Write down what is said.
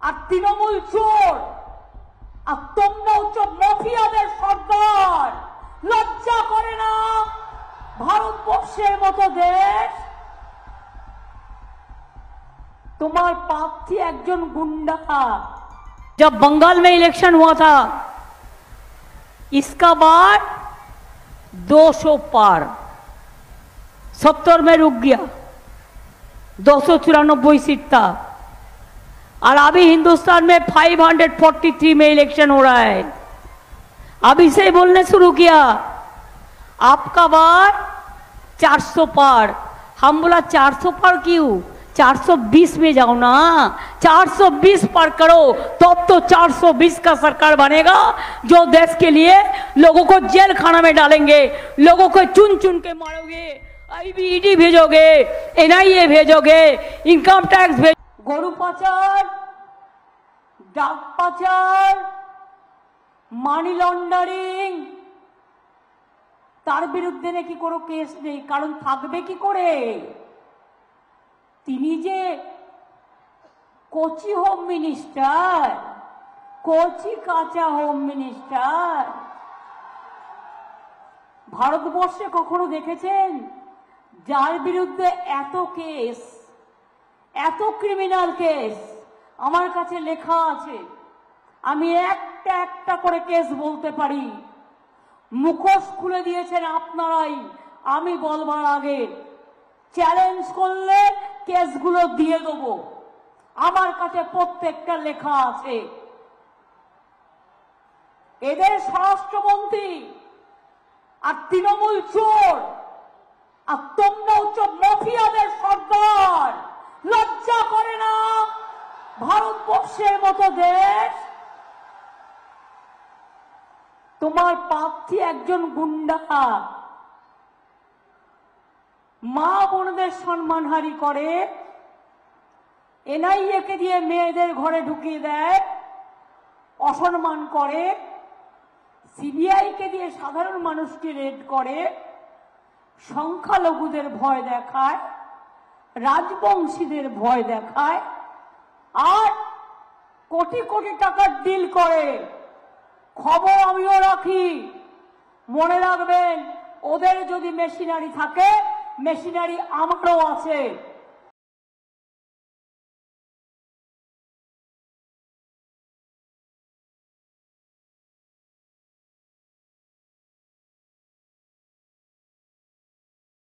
আর তৃণমূল চোর, আর তোমরা হচ্ছে মাফিয়াদের সর্দার। লজ্জা করে না ভারতবর্ষের মতো দেশ? তোমার প্রার্থী একজন गुंडा। जब बंगाल में इलेक्शन हुआ था इसका बार 200 पार, 70 में रुक गया, 294 सीट था। और अभी हिंदुस्तान में 543 में इलेक्शन हो रहा है। अभी से बोलने शुरू किया आपका बार 400 पार। हम बोला 400 पार क्यों, 420 में जाओ ना, 420 पार करो तब तो 420 का सरकार बनेगा, जो देश के लिए लोगों को जेल खाना में डालेंगे, लोगों को चुन चुन के मारोगे, आईबीईडी भेजोगे, एनआईए भेजोगे, इनकम टैक्स भेज। গরু পাচার, ডাক পাচার, মানি লন্ডারিং, তার বিরুদ্ধে নাকি কোনো কেস নেই। কারণ থাকবে কি করে? তিনি যে কোচি হোম মিনিস্টার, কোচি কাঁচা হোম মিনিস্টার। ভারতবর্ষে কখনো দেখেছেন যার বিরুদ্ধে এত কেস, এত ক্রিমিনাল কেস? আমার কাছে লেখা আছে, আমি একটা একটা করে কেস বলতে পারি। মুখোশ খুলে দিয়েছেন আপনারাই, আমি বলবার আগে। চ্যালেঞ্জ করলে কেসগুলো দিয়ে দেবো, আমার কাছে প্রত্যেকটা লেখা আছে। এদের স্বরাষ্ট্রমন্ত্রী আর তৃণমূল চোর, আর তোমরা হচ্ছে মাফিয়াদের সর্দার। লজ্জা করে না ভারতবর্ষের মতো দেশ? তোমার প্রার্থী একজন গুন্ডা, মা বোনদের সম্মানহানি করে, এনআইএ কে দিয়ে মেয়েদের ঘরে ঢুকিয়ে দেয়, অসম্মান করে, সিবিআই কে দিয়ে সাধারণ মানুষকে রেড করে, সংখ্যালঘুদের ভয় দেখায়, রাজবংশীদের ভয় দেখায়, আর কোটি কোটি টাকার ডিল করে। খবর আমিও রাখি, মনে রাখবেন, ওদের যদি মেশিনারি থাকে, মেশিনারি আমারও আছে।